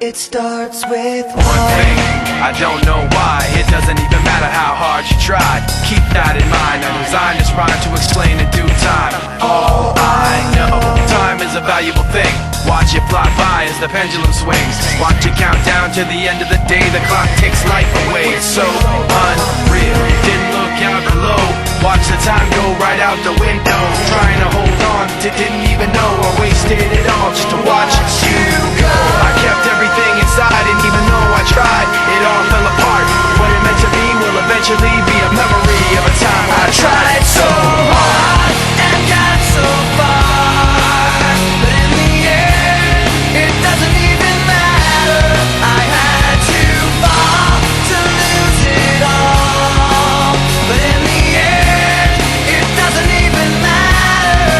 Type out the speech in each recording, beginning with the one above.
It starts with one thing, I don't know why. It doesn't even matter how hard you try. Keep that in mind. I designed this rhyme to explain in due time. All I know, time is a valuable thing. Watch it fly by as the pendulum swings. Watch it count down to the end of the day. The clock takes life away. It's so unreal. Didn't look out below. Watch the time go right out the window. Trying to hold on to didn't even know I wasted it all just to watch you go. I kept everything inside, and even though I tried, it all fell apart. What it meant to be will eventually be a memory of a time I tried so hard and got so far, but in the end, it doesn't even matter. I had to fall to lose it all, but in the end, it doesn't even matter.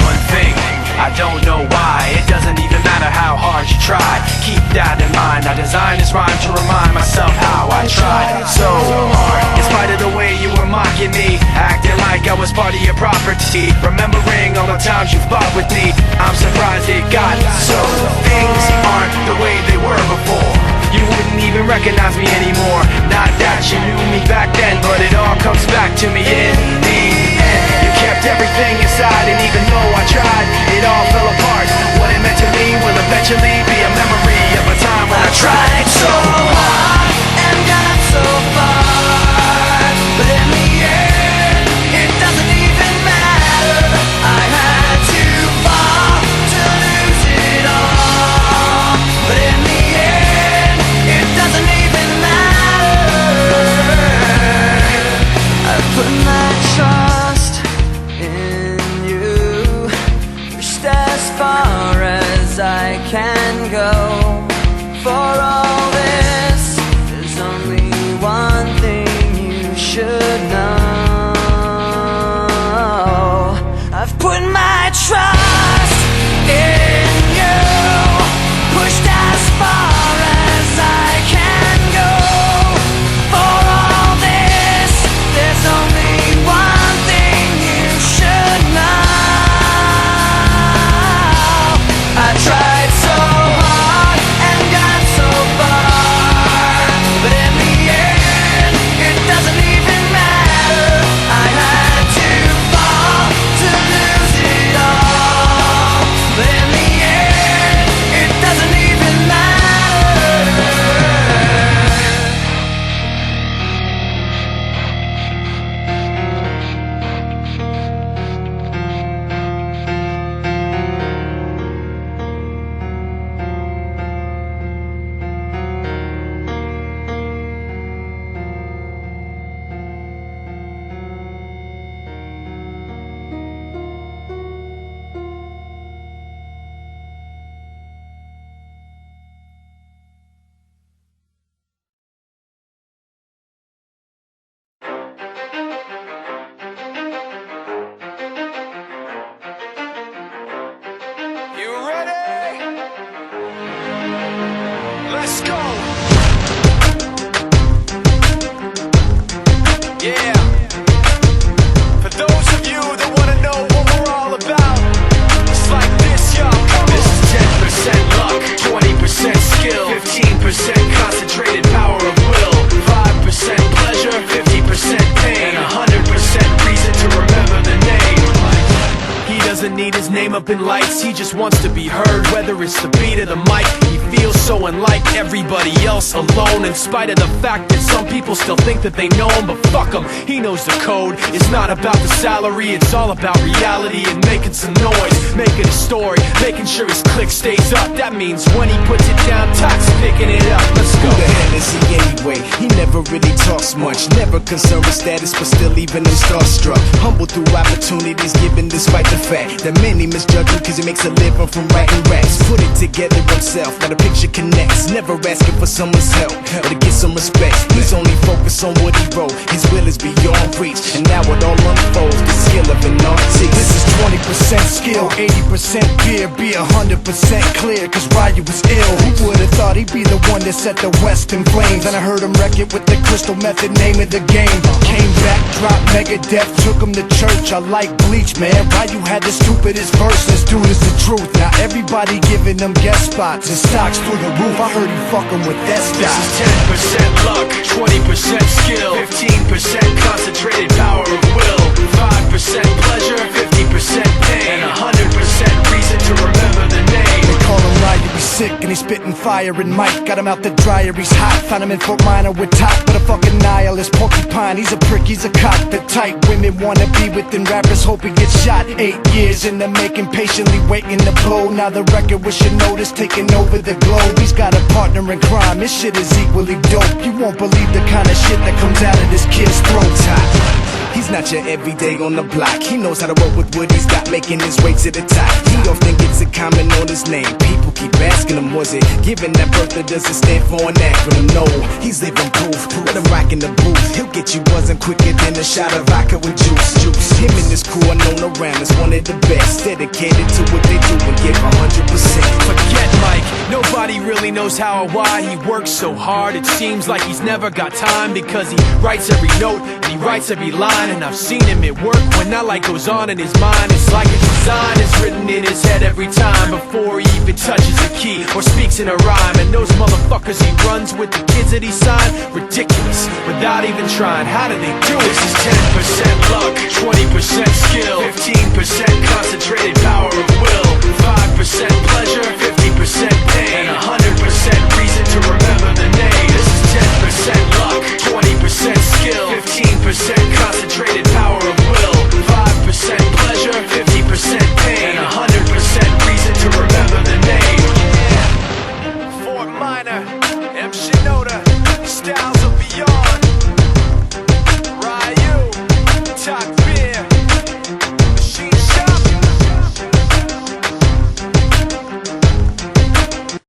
One thing, I don't know why. It doesn't even matter how hard you try. Keep that in mind. I designed this rhyme to remind myself how I tried so hard. In spite of the way you were mocking me, acting like I was part of your property, remembering all the times you fought with me, I'm surprised it got so. Things aren't the way they were before. You wouldn't even recognize me anymore. Not that you knew me back then, but it all comes back to me in the end. You kept everything inside, and even though I tried, it all fell apart. What it meant to me will eventually be a memory of a time when I tried so hard and got so far, but in the end, it doesn't even matter. I had to fall to lose it all, but in the end, it doesn't even matter. I put my trust in you, pushed as far as I can go. For all this, there's only one thing you should know. I've put my trust in you, pushed as far as I can go. For all this, there's only one thing you should know. I tried so hard and got so far, but in the end, it doesn't even matter. I had to fall to lose it all, but in the end, it doesn't even matter. You ready? Let's go. Yeah. For those of you that want to know what we're all about, it's like this, y'all. This is 10% luck, 20% skill, 15% concentrated power of will, 5% pleasure, 50% pain, and 100% reason to remember the name. He doesn't need his name up in lights, he just wants to be heard, whether it's the beat or the mic. He feels so unlike everybody else, alone, in spite of the fact that some people still think that they know him. But fuck him, he knows the code. It's not about the salary, it's all about reality and making some noise, making a story, making sure his click stays up. That means when he puts it down, Tox picking it up. Let's go. Who the hell is he anyway? He never really talks much, never concerned with status, but still even him starstruck. Humble through opportunities given despite the fact that many misjudge him cause he makes a living from writing raps. Put it together himself, got a picture connects, never asking for someone's help or to get some respect. He's only focused on what he wrote, his will is beyond reach, and now it all unfolds, the skill of an artist. This is 20% skill, 80% fear, be 100% clear, cause Ryu was ill. Who would've thought he'd be the one that set the West in flames? And I heard him wreck it with the Crystal Method, name of the game. Came back, dropped Megadeth, took him to church. I like Bleach, man. Ryu had the stupidest this verse, this dude is the truth. Now everybody giving them guest spots and stocks through the roof. I heard he fucking with that This stock. is 10% luck, 20% skill, 15% concentrated power of will, 5% pleasure, 50% pain, and 100% reason to remember the name. They call him Ryder, he's sick and he's spitting fire. And Mike got him out the dryer, he's hot. Found him in Fort Minor with top, but a fucking nihilist porcupine. He's a prick, he's a cock. The type women wanna be within rappers, hope he gets shot. 8 years in the making, patiently waiting to blow. Now the record with your notice taking over the globe. He's got a partner in crime, his shit is equally dope. You won't believe the kind of shit that comes out of this kid's throat. He's not your everyday on the block. He knows how to work with what he's got, making his way to the top. He often gets a comment on his name. People keep asking him, was it given that birth that doesn't stand for an acronym? No, he's living proof. Let him rock in the booth. He'll get you buzzing quicker than a shot of vodka with juice. Him and his crew are known around as one of the best, dedicated to what they do and give 100%. Forget Mike, nobody really knows how or why he works so hard. It seems like he's never got time, because he writes every note and he writes every line. And I've seen him at work when that light goes on in his mind. It's like a design is written in his head every time, before he even touches a key or speaks in a rhyme. And those motherfuckers he runs with, the kids that he signed, ridiculous, without even trying. How do they do it? This is 10% luck, 20% skill, 15% concentrated power of will, 5% pleasure, 50% pain, and 100% reason to remember the name. This is 10% luck, 20% skill, 15% concentrated power of will, 5% pleasure, 50% pain, and 100% reason to remember the name. Yeah. Fort Minor, M. Shinoda, Styles.